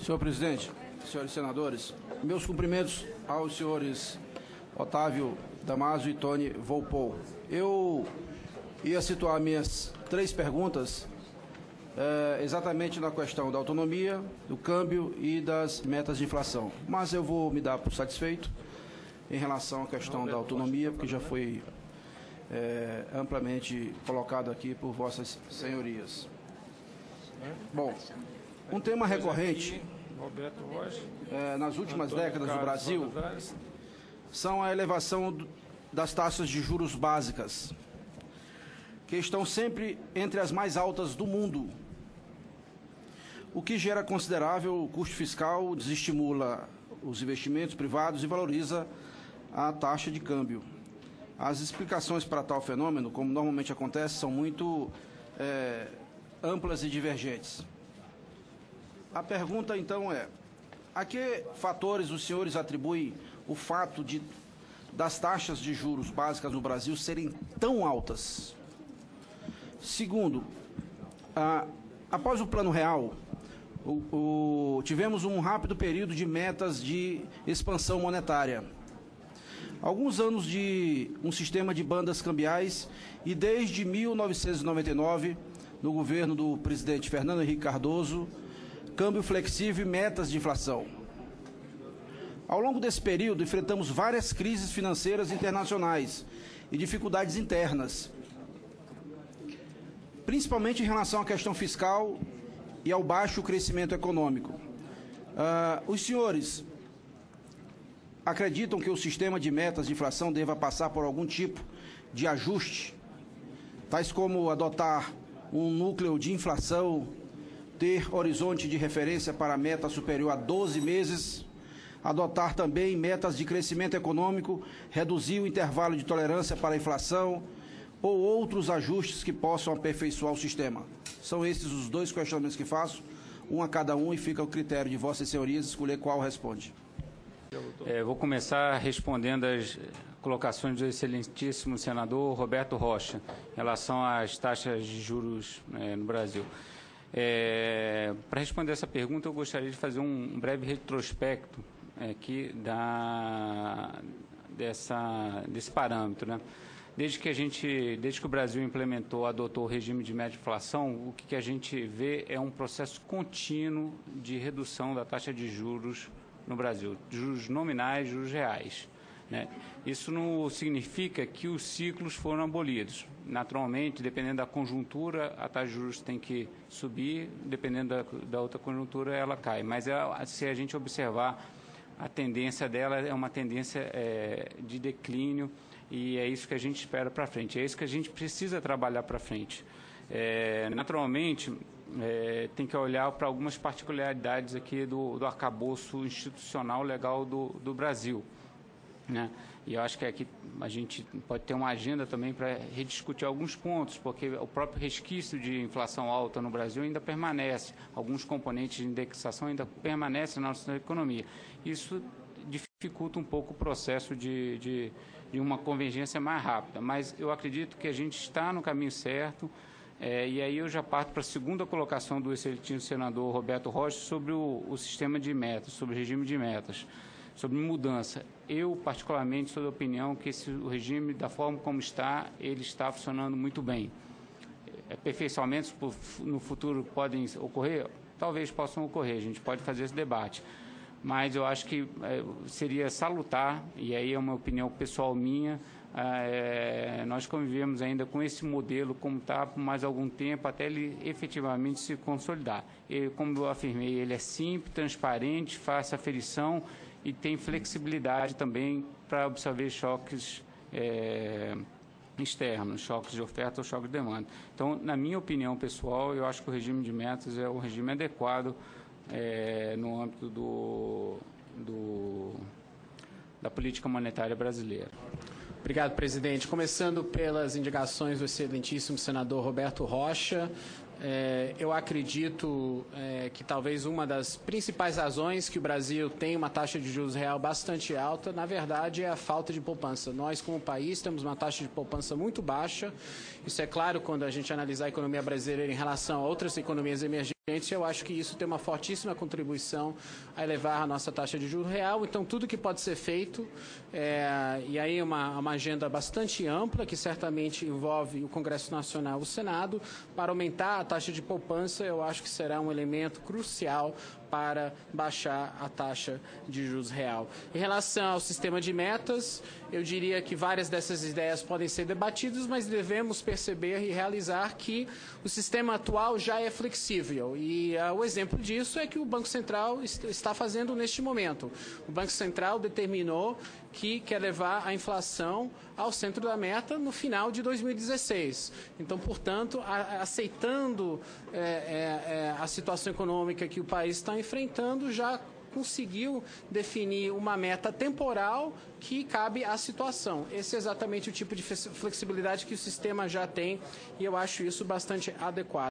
Senhor presidente, senhores senadores, meus cumprimentos aos senhores Otávio Damasio e Tony Volpou. Eu ia situar minhas três perguntas exatamente na questão da autonomia, do câmbio e das metas de inflação. Mas eu vou me dar por satisfeito em relação à questão da autonomia, porque já foi amplamente colocado aqui por vossas senhorias. Bom, um tema recorrente nas últimas décadas do Brasil são a elevação das taxas de juros básicas, que estão sempre entre as mais altas do mundo, o que gera considerável custo fiscal, desestimula os investimentos privados e valoriza a taxa de câmbio. As explicações para tal fenômeno, como normalmente acontece, são muito amplas e divergentes. A pergunta, então, é: a que fatores os senhores atribuem o fato das taxas de juros básicas no Brasil serem tão altas? Segundo, após o Plano Real, tivemos um rápido período de metas de expansão monetária. Alguns anos de um sistema de bandas cambiais e desde 1999, no governo do presidente Fernando Henrique Cardoso, câmbio flexível e metas de inflação. Ao longo desse período, enfrentamos várias crises financeiras internacionais e dificuldades internas, principalmente em relação à questão fiscal e ao baixo crescimento econômico. Os senhores acreditam que o sistema de metas de inflação deva passar por algum tipo de ajuste, tais como adotar um núcleo de inflação, ter horizonte de referência para meta superior a 12 meses, adotar também metas de crescimento econômico, reduzir o intervalo de tolerância para a inflação ou outros ajustes que possam aperfeiçoar o sistema? São esses os dois questionamentos que faço, um a cada um, e fica ao critério de vossas senhorias escolher qual responde. Vou começar respondendo as colocações do excelentíssimo senador Roberto Rocha em relação às taxas de juros no Brasil. Para responder essa pergunta, eu gostaria de fazer um breve retrospecto aqui desse parâmetro, né? Desde que o Brasil adotou o regime de média inflação, o que a gente vê é um processo contínuo de redução da taxa de juros no Brasil, juros nominais, juros reais, né? Isso não significa que os ciclos foram abolidos. Naturalmente, dependendo da conjuntura, a taxa de juros tem que subir, dependendo da outra conjuntura, ela cai. Mas se a gente observar, a tendência dela é uma tendência de declínio, e é isso que a gente espera para frente, é isso que a gente precisa trabalhar para frente. Naturalmente, tem que olhar para algumas particularidades aqui do arcabouço institucional legal do Brasil, né? E eu acho que aqui a gente pode ter uma agenda também para rediscutir alguns pontos, porque o próprio resquício de inflação alta no Brasil ainda permanece, alguns componentes de indexação ainda permanecem na nossa economia. Isso dificulta um pouco o processo de uma convergência mais rápida, mas eu acredito que a gente está no caminho certo. E aí eu já parto para a segunda colocação do excelentíssimo senador Roberto Rocha sobre o sistema de metas, sobre o regime de metas, sobre mudança. Eu, particularmente, sou da opinião que o regime, da forma como está, ele está funcionando muito bem. Aperfeiçoamentos no futuro podem ocorrer? Talvez possam ocorrer, a gente pode fazer esse debate. Mas eu acho que seria salutar, e aí é uma opinião pessoal minha, nós convivemos ainda com esse modelo como está por mais algum tempo, até ele efetivamente se consolidar. Como eu afirmei, ele é simples, transparente, fácil aferição e tem flexibilidade também para absorver choques externos, choques de oferta ou choques de demanda. Então, na minha opinião pessoal, eu acho que o regime de metas é o regime adequado no âmbito da política monetária brasileira. Obrigado, presidente. Começando pelas indicações do excelentíssimo senador Roberto Rocha, eu acredito que talvez uma das principais razões que o Brasil tem uma taxa de juros real bastante alta, na verdade, é a falta de poupança. Nós, como país, temos uma taxa de poupança muito baixa. Isso é claro quando a gente analisar a economia brasileira em relação a outras economias emergentes. Eu acho que isso tem uma fortíssima contribuição a elevar a nossa taxa de juros real. Então, tudo que pode ser feito, e aí uma agenda bastante ampla, que certamente envolve o Congresso Nacional e o Senado, para aumentar a taxa de poupança, eu acho que será um elemento crucial para baixar a taxa de juros real. Em relação ao sistema de metas, eu diria que várias dessas ideias podem ser debatidas, mas devemos perceber e realizar que o sistema atual já é flexível. E o exemplo disso é que o Banco Central está fazendo neste momento. O Banco Central determinou que quer levar a inflação ao centro da meta no final de 2016. Então, portanto, aceitando a situação econômica que o país está enfrentando, já conseguiu definir uma meta temporal que cabe à situação. Esse é exatamente o tipo de flexibilidade que o sistema já tem e eu acho isso bastante adequado.